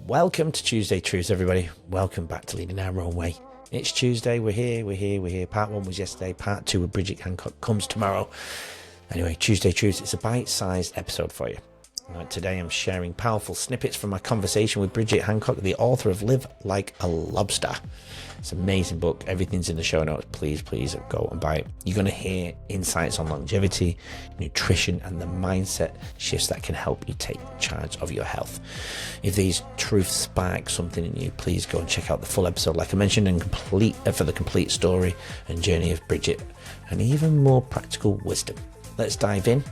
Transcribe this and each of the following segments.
Welcome to Tuesday Truths, everybody. Welcome back to Leading Our Own Way. It's Tuesday. We're here. Part 1 was yesterday. Part 2 with Bridget Hancock comes tomorrow. Anyway, Tuesday Truths, it's a bite-sized episode for you. Today I'm sharing powerful snippets from my conversation with Bridget Hancock, the author of Live Like a Lobster. It's an amazing book. Everything's in the show notes. Please go and buy it. You're going to hear insights on longevity, nutrition, and the mindset shifts that can help you take charge of your health. If these truths spark something in you, please go and check out the full episode, like I mentioned, and for the complete story and journey of Bridget, and even more practical wisdom. Let's dive in.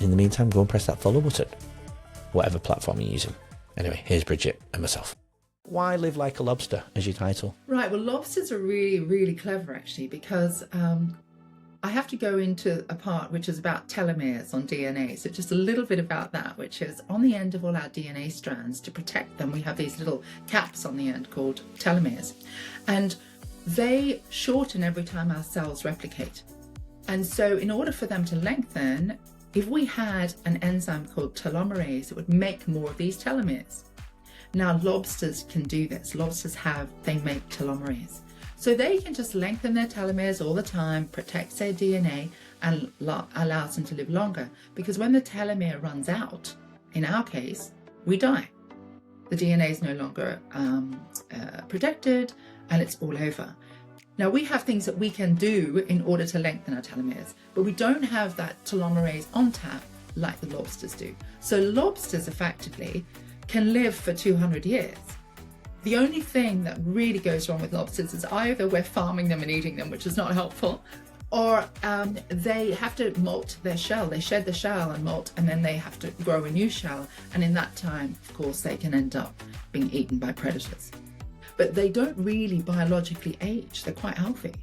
In the meantime, go and press that follow button, whatever platform you're using. Anyway, here's Bridget and myself. Why Live Like a Lobster as your title? Right, well, lobsters are really clever, actually, because I have to go into a part which is about telomeres on DNA. So just a little bit about that, which is on the end of all our DNA strands, to protect them, we have these little caps on the end called telomeres. And they shorten every time our cells replicate. And so in order for them to lengthen, if we had an enzyme called telomerase, it would make more of these telomeres. Now, lobsters can do this. They make telomerase. So they can just lengthen their telomeres all the time, protects their DNA, and allows them to live longer. Because when the telomere runs out, in our case, we die. The DNA is no longer protected, and it's all over. Now, we have things that we can do in order to lengthen our telomeres, but we don't have that telomerase on tap like the lobsters do. So lobsters effectively can live for 200 years. The only thing that really goes wrong with lobsters is either we're farming them and eating them, which is not helpful, or they have to molt their shell. They shed the shell and molt, and then they have to grow a new shell. And in that time, of course, they can end up being eaten by predators. But they don't really biologically age. They're quite healthy.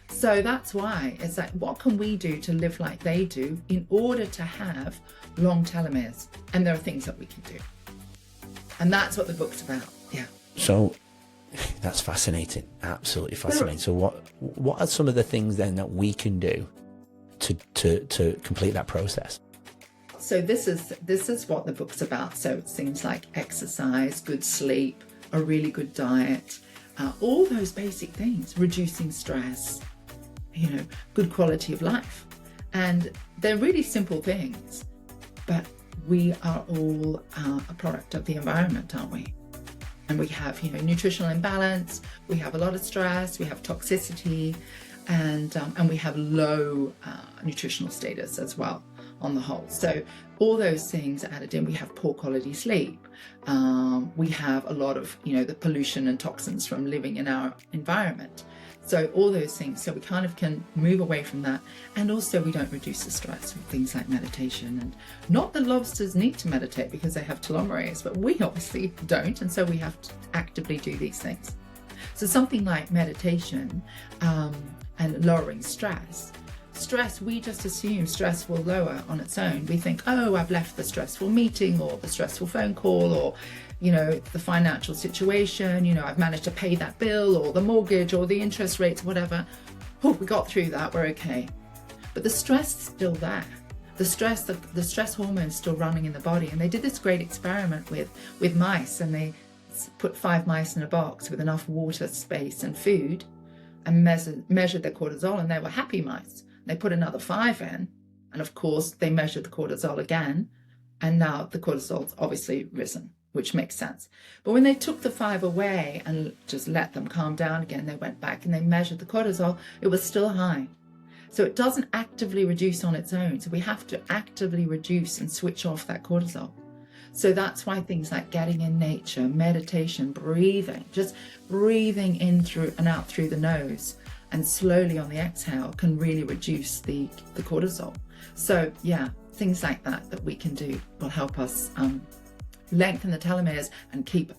So that's why it's like, what can we do to live like they do in order to have long telomeres? And there are things that we can do. And that's what the book's about. Yeah. So that's fascinating. Absolutely fascinating. So what are some of the things then that we can do to complete that process? So this is what the book's about. So it's things like exercise, good sleep, a really good diet, all those basic things, reducing stress, good quality of life. And they're really simple things, but we are all a product of the environment, aren't we? And we have, nutritional imbalance, we have a lot of stress, we have toxicity, and we have low nutritional status as well on the whole. So all those things added in, we have poor quality sleep. We have a lot of, the pollution and toxins from living in our environment. So all those things, so we kind of can move away from that. And also we don't reduce the stress with things like meditation. And not that lobsters need to meditate because they have telomerase, but we obviously don't. And so we have to actively do these things. So something like meditation and lowering stress, we just assume stress will lower on its own. We think, oh, I've left the stressful meeting or the stressful phone call or, the financial situation, I've managed to pay that bill or the mortgage or the interest rates, whatever. Oh, we got through that, we're okay. But the stress is still there. The stress hormone is still running in the body. And they did this great experiment with mice, and they put 5 mice in a box with enough water, space and food and measured their cortisol, and they were happy mice. They put another 5 in, and of course they measured the cortisol again, and now the cortisol's obviously risen, which makes sense. But when they took the 5 away and just let them calm down again, they went back and they measured the cortisol, it was still high. So it doesn't actively reduce on its own. So we have to actively reduce and switch off that cortisol. So that's why things like getting in nature, meditation, breathing, just breathing in through and out through the nose, and slowly on the exhale can really reduce the cortisol. So yeah, things like that we can do will help us lengthen the telomeres and keep,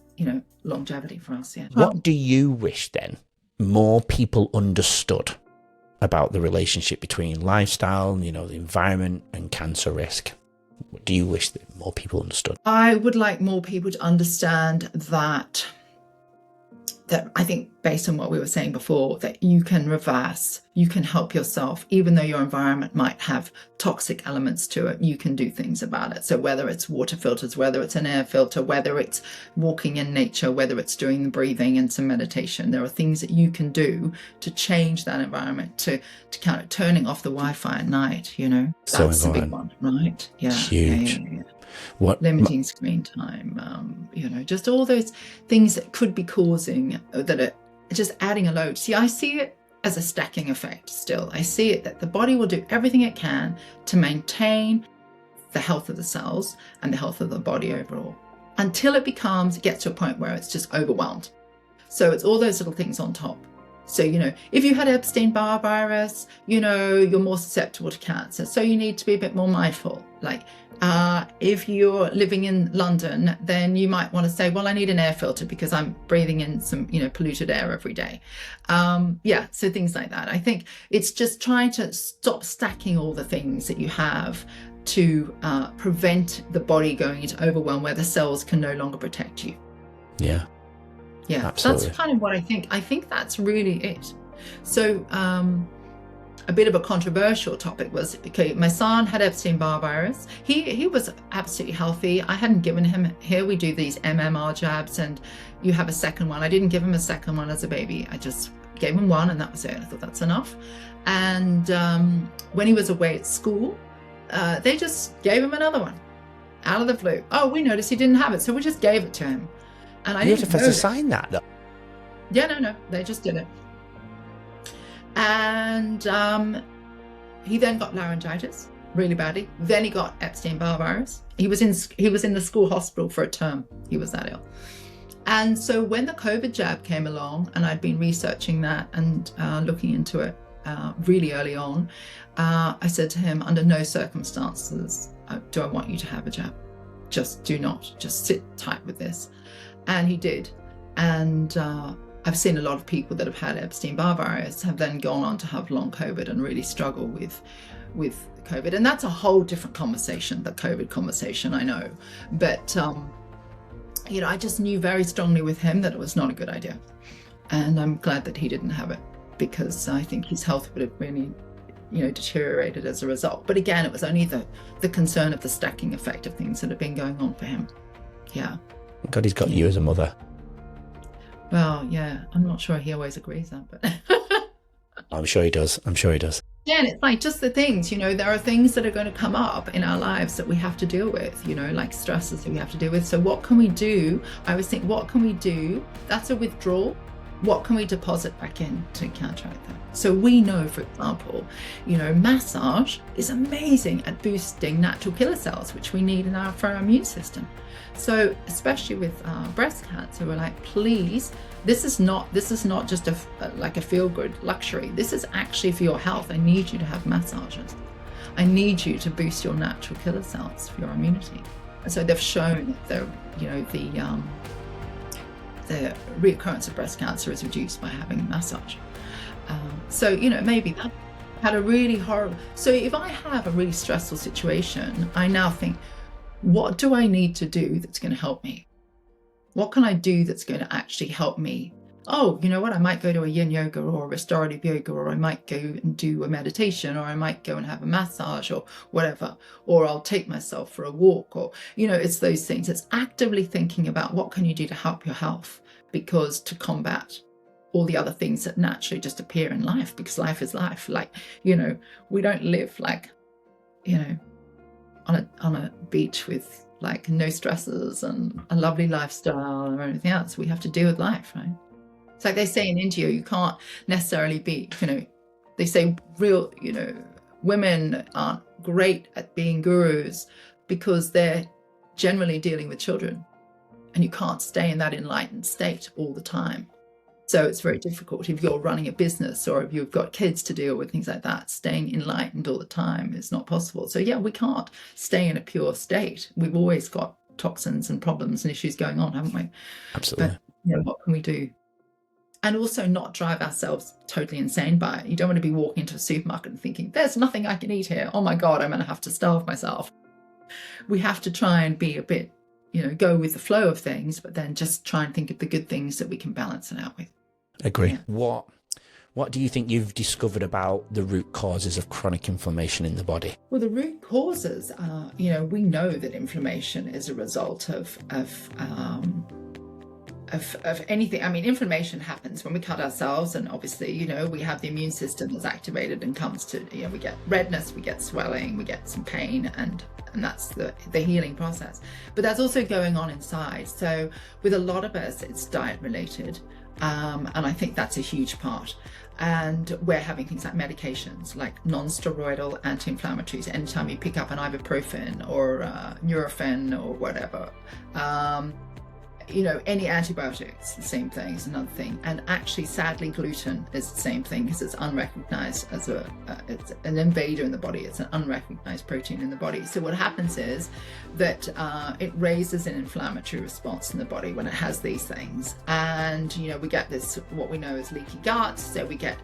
longevity for us. Yeah. What do you wish then more people understood about the relationship between lifestyle, the environment and cancer risk? What do you wish that more people understood? I would like more people to understand that that I think, based on what we were saying before, that you can reverse, you can help yourself, even though your environment might have toxic elements to it, you can do things about it. So whether it's water filters, whether it's an air filter, whether it's walking in nature, whether it's doing the breathing and some meditation, there are things that you can do to change that environment, to kind of turning off the Wi-Fi at night, you know. So that's a big one, right? Yeah. Huge. Yeah. What Limiting screen time, you know, just all those things that could be causing, that are just adding a load. See, I see it as a stacking effect still. I see it that the body will do everything it can to maintain the health of the cells and the health of the body overall, until it gets to a point where it's just overwhelmed. So it's all those little things on top. So, you know, if you had Epstein-Barr virus, you know, you're more susceptible to cancer. So you need to be a bit more mindful. Like, if you're living in London, then you might want to say, well, I need an air filter because I'm breathing in some, you know, polluted air every day. So things like that. I think it's just trying to stop stacking all the things that you have to prevent the body going into overwhelm where the cells can no longer protect you. Yeah. Yeah, absolutely. That's kind of what I think. I think that's really it. So a bit of a controversial topic was, okay, my son had Epstein-Barr virus. He was absolutely healthy. I hadn't given him, here we do these MMR jabs and you have a second one. I didn't give him a second one as a baby. I just gave him one and that was it. I thought that's enough. And when he was away at school, they just gave him another one out of the blue. Oh, we noticed he didn't have it, so we just gave it to him. And I didn't have to sign that, though. Yeah, no, they just did it. And he then got laryngitis really badly. Then he got Epstein-Barr virus. He was in the school hospital for a term. He was that ill. And so when the COVID jab came along, and I'd been researching that and looking into it really early on, I said to him, under no circumstances do I want you to have a jab. Just do not. Just sit tight with this. And he did. And I've seen a lot of people that have had Epstein-Barr virus have then gone on to have long COVID and really struggle with COVID. And that's a whole different conversation, the COVID conversation, I know. But, you know, I just knew very strongly with him that it was not a good idea. And I'm glad that he didn't have it, because I think his health would have really, you know, deteriorated as a result. But again, it was only the concern of the stacking effect of things that have been going on for him. Yeah. God, he's got you as a mother. Well, yeah, I'm not sure he always agrees that, but I'm sure he does. Yeah, and it's like just the things, you know, there are things that are going to come up in our lives that we have to deal with, you know, like stresses that we have to deal with. So what can we do? I always think, what can we do? That's a withdrawal. What can we deposit back in to counteract that? So we know, for example, you know, massage is amazing at boosting natural killer cells, which we need for our immune system. So especially with breast cancer, we're like, please, this is not just a feel-good luxury. This is actually for your health. I need you to have massages. I need you to boost your natural killer cells for your immunity. And so they've shown that the reoccurrence of breast cancer is reduced by having massage. So, you know, maybe that had a really horrible... So if I have a really stressful situation, I now think, what do I need to do that's going to help me? What can I do that's going to actually help me? Oh, you know what? I might go to a yin yoga or a restorative yoga, or I might go and do a meditation, or I might go and have a massage or whatever, or I'll take myself for a walk, or, you know, it's those things. It's actively thinking about what can you do to help your health, because to combat all the other things that naturally just appear in life, because life is life. Like, you know, we don't live like, you know, on a beach with like no stresses and a lovely lifestyle or anything else. We have to deal with life, right? It's like they say in India, you can't necessarily be, you know, they say real, you know, women aren't great at being gurus because they're generally dealing with children, and you can't stay in that enlightened state all the time. So it's very difficult if you're running a business or if you've got kids to deal with, things like that. Staying enlightened all the time is not possible. So yeah, we can't stay in a pure state. We've always got toxins and problems and issues going on, haven't we? Absolutely. But, you know, what can we do? And also not drive ourselves totally insane by it. You don't want to be walking into a supermarket and thinking, there's nothing I can eat here. Oh my God, I'm going to have to starve myself. We have to try and be a bit go with the flow of things, but then just try and think of the good things that we can balance it out with. Agree. Yeah. What do you think you've discovered about the root causes of chronic inflammation in the body? Well, the root causes are, we know that inflammation is a result of anything. I mean, inflammation happens when we cut ourselves, and obviously, we have the immune system that's activated and comes to, we get redness, we get swelling, we get some pain, and that's the healing process. But that's also going on inside. So with a lot of us, it's diet related. And I think that's a huge part. And we're having things like medications, like non-steroidal anti-inflammatories. Anytime you pick up an ibuprofen or Nurofen or whatever, any antibiotics, the same thing is another thing. And actually, sadly, gluten is the same thing, because it's unrecognized as it's an invader in the body. It's an unrecognized protein in the body. So what happens is that it raises an inflammatory response in the body when it has these things. And, we get this, what we know as leaky gut. So we get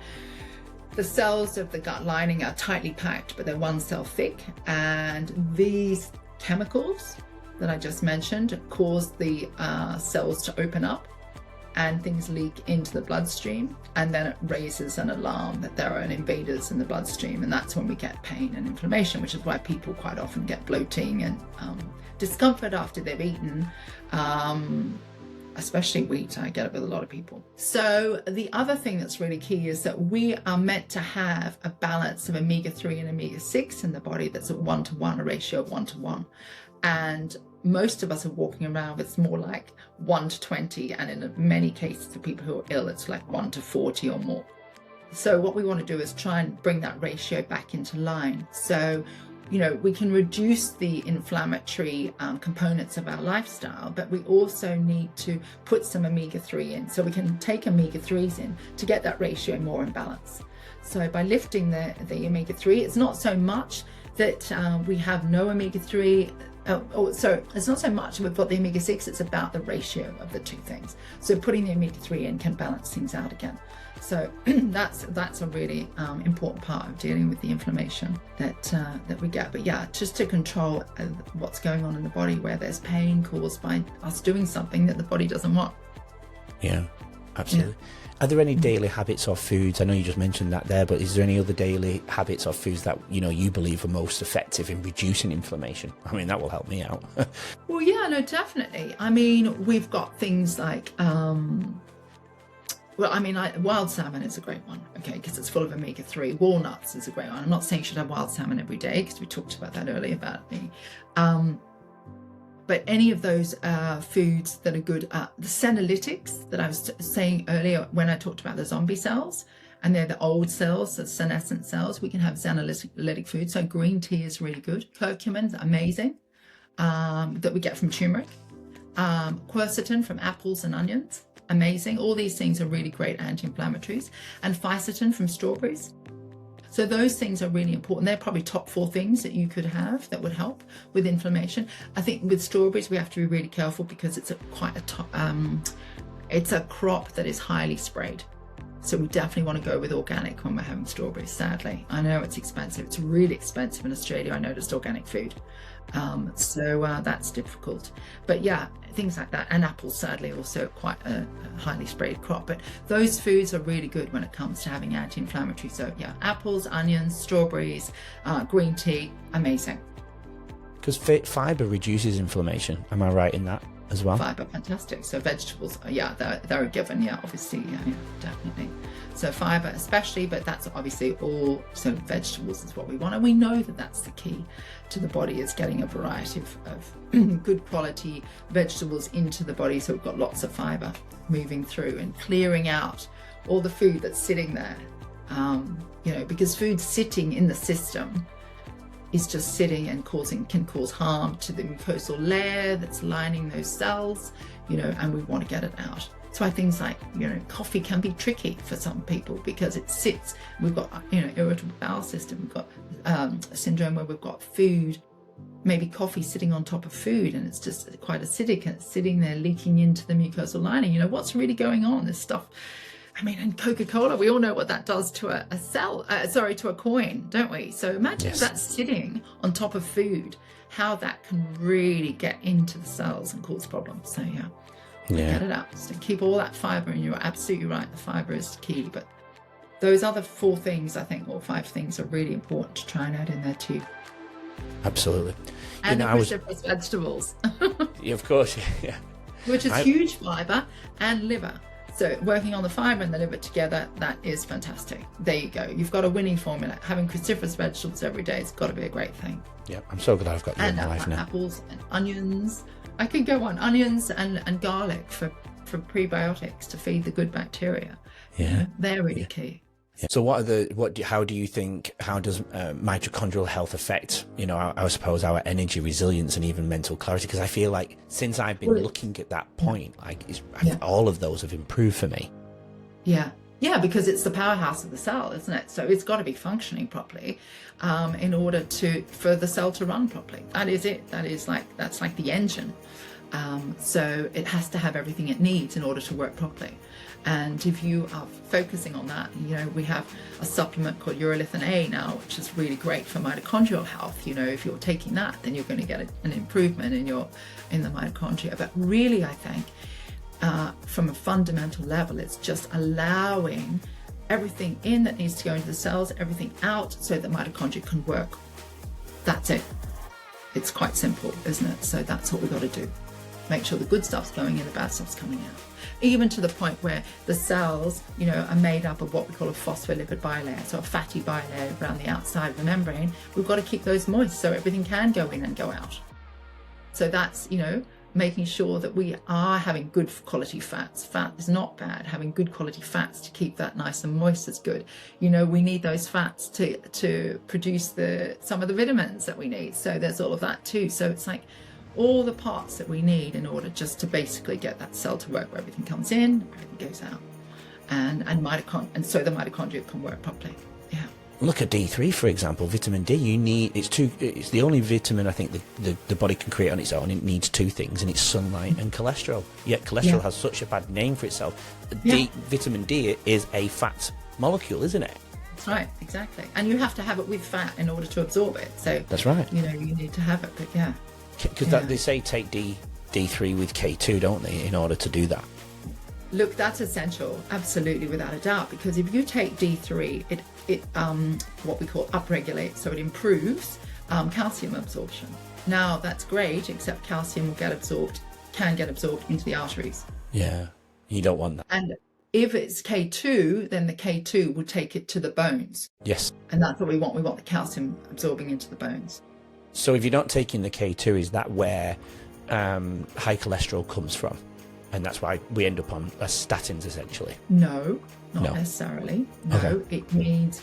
the cells of the gut lining are tightly packed, but they're one cell thick. And these chemicals that I just mentioned cause the cells to open up, and things leak into the bloodstream, and then it raises an alarm that there are invaders in the bloodstream, and that's when we get pain and inflammation, which is why people quite often get bloating and discomfort after they've eaten, especially wheat. I get it with a lot of people. So the other thing that's really key is that we are meant to have a balance of omega-3 and omega-6 in the body that's a 1-to-1, a ratio of 1-to-1. And most of us are walking around with more like 1-to-20, and in many cases for people who are ill, it's like 1-to-40 or more. So what we want to do is try and bring that ratio back into line. So, we can reduce the inflammatory components of our lifestyle, but we also need to put some omega-3 in. So we can take omega-3s in to get that ratio more in balance. So by lifting the omega-3, it's not so much that we have no omega-3. So it's not so much we've got the omega-6, it's about the ratio of the two things. So putting the omega-3 in can balance things out again. So that's a really important part of dealing with the inflammation that we get. But yeah, just to control what's going on in the body where there's pain caused by us doing something that the body doesn't want. Yeah, absolutely. Yeah. Are there any daily habits or foods? I know you just mentioned that there, but is there any other daily habits or foods that you believe are most effective in reducing inflammation? I mean, that will help me out. Well, yeah, no, definitely. I mean, we've got things like wild salmon is a great one, okay, because it's full of omega-3. Walnuts is a great one. I'm not saying you should have wild salmon every day, because we talked about that earlier about me. But any of those foods that are good, the senolytics that I was saying earlier when I talked about the zombie cells, and they're the old cells, the senescent cells, we can have senolytic food. So green tea is really good. Curcumin is amazing, that we get from turmeric. Quercetin from apples and onions, amazing. All these things are really great anti-inflammatories. And fisetin from strawberries. So those things are really important. They're probably top 4 things that you could have that would help with inflammation. I think with strawberries, we have to be really careful, because it's it's a crop that is highly sprayed. So we definitely want to go with organic when we're having strawberries, sadly. I know it's expensive. It's really expensive in Australia. I noticed organic food. So that's difficult. But yeah, things like that. And apples, sadly, also quite a highly sprayed crop. But those foods are really good when it comes to having anti-inflammatory. So yeah, apples, onions, strawberries, green tea, amazing. Because fibre reduces inflammation. Am I right in that as well? Fibre, fantastic. So vegetables, yeah, they're a given. Yeah, obviously, yeah, definitely. So fibre especially, but that's obviously all, so vegetables is what we want. And we know that that's the key to the body, is getting a variety of good quality vegetables into the body. So we've got lots of fibre moving through and clearing out all the food that's sitting there. Because food sitting in the system is just sitting and can cause harm to the mucosal layer that's lining those cells, and we want to get it out. That's why things like, coffee can be tricky for some people, because it sits. We've got, irritable bowel system. We've got a syndrome where we've got food, maybe coffee sitting on top of food, and it's just quite acidic, and it's sitting there leaking into the mucosal lining. What's really going on? This stuff I mean, and Coca-Cola, we all know what that does to to a coin, don't we? So imagine if that's sitting on top of food, how that can really get into the cells and cause problems. So get it out. So keep all that fiber, and you're absolutely right. The fiber is key, but those other 4 things, I think, or 5 things are really important to try and add in there too. Absolutely. And the cruciferous vegetables. Of course, yeah. Which is huge fiber and liver. So working on the fiber and the liver together, that is fantastic. There you go. You've got a winning formula. Having cruciferous vegetables every day has got to be a great thing. Yeah, I'm so glad I've got you in my life now. Apples and onions. I could go on. Onions and garlic for prebiotics to feed the good bacteria. Yeah. They're really key. Yeah. So how do you think, how does mitochondrial health affect, I suppose our energy resilience and even mental clarity? Because I feel like since I've been looking at that point, all of those have improved for me. Yeah. Yeah, because it's the powerhouse of the cell, isn't it? So it's got to be functioning properly in order for the cell to run properly. That is it. That's like the engine. So it has to have everything it needs in order to work properly. And if you are focusing on that, we have a supplement called urolithin A now, which is really great for mitochondrial health. If you're taking that, then you're going to get an improvement in the mitochondria. But really, I think from a fundamental level, it's just allowing everything in that needs to go into the cells, everything out, so that mitochondria can work. That's it. It's quite simple, isn't it? So that's what we've got to do. Make sure the good stuff's going in, the bad stuff's coming out. Even to the point where the cells, are made up of what we call a phospholipid bilayer, so a fatty bilayer around the outside of the membrane. We've got to keep those moist so everything can go in and go out. So that's, making sure that we are having good quality fats. Fat is not bad. Having good quality fats to keep that nice and moist is good. We need those fats to produce some of the vitamins that we need. So there's all of that too. So it's like all the parts that we need in order just to basically get that cell to work, where everything comes in, everything goes out, and so the mitochondria can work properly. Yeah. Look at D3, for example, vitamin D. It's the only vitamin I think the body can create on its own. It needs 2 things, and it's sunlight and cholesterol. Yet cholesterol has such a bad name for itself. Vitamin D is a fat molecule, isn't it? That's right, exactly. And you have to have it with fat in order to absorb it. So that's right. You need to have it, but because they say take D3 with K2, don't they, in order to do that? Look, that's essential, absolutely, without a doubt, because if you take D3, it what we call upregulates, so it improves calcium absorption. Now, that's great, except calcium can get absorbed into the arteries. Yeah, you don't want that. And if it's K2, then the K2 will take it to the bones. Yes. And that's what we want. We want the calcium absorbing into the bones. So if you're not taking the K2, is that where high cholesterol comes from? And that's why we end up on statins, essentially? No, not necessarily. No, okay. It means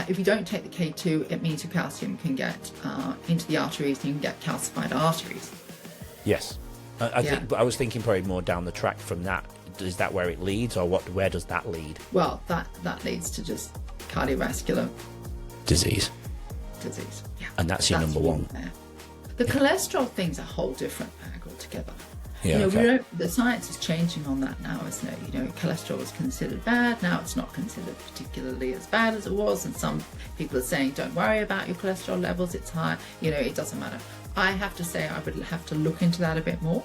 if you don't take the K2, it means your calcium can get into the arteries, and you can get calcified arteries. Yes. I was thinking probably more down the track from that. Is that where it leads, or where does that lead? Well, that leads to just cardiovascular disease. Yeah. And that's your number one. There. The cholesterol thing's a whole different bag altogether. Yeah, the science is changing on that now, isn't it? Cholesterol was considered bad. Now it's not considered particularly as bad as it was. And some people are saying, don't worry about your cholesterol levels. It's high. It doesn't matter. I have to say I would have to look into that a bit more.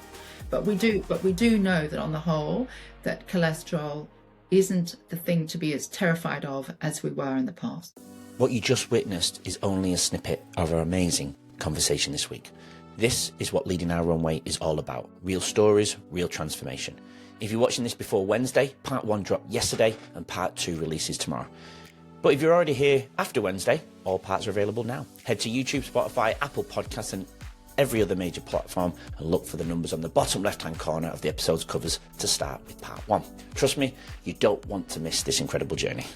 But we do know that on the whole, that cholesterol isn't the thing to be as terrified of as we were in the past. What you just witnessed is only a snippet of our amazing conversation this week. This is what Leading Our Own Way is all about. Real stories, real transformation. If you're watching this before Wednesday, part 1 dropped yesterday and part 2 releases tomorrow. But if you're already here after Wednesday, all parts are available now. Head to YouTube, Spotify, Apple Podcasts and every other major platform and look for the numbers on the bottom left-hand corner of the episode's covers to start with part 1. Trust me, you don't want to miss this incredible journey.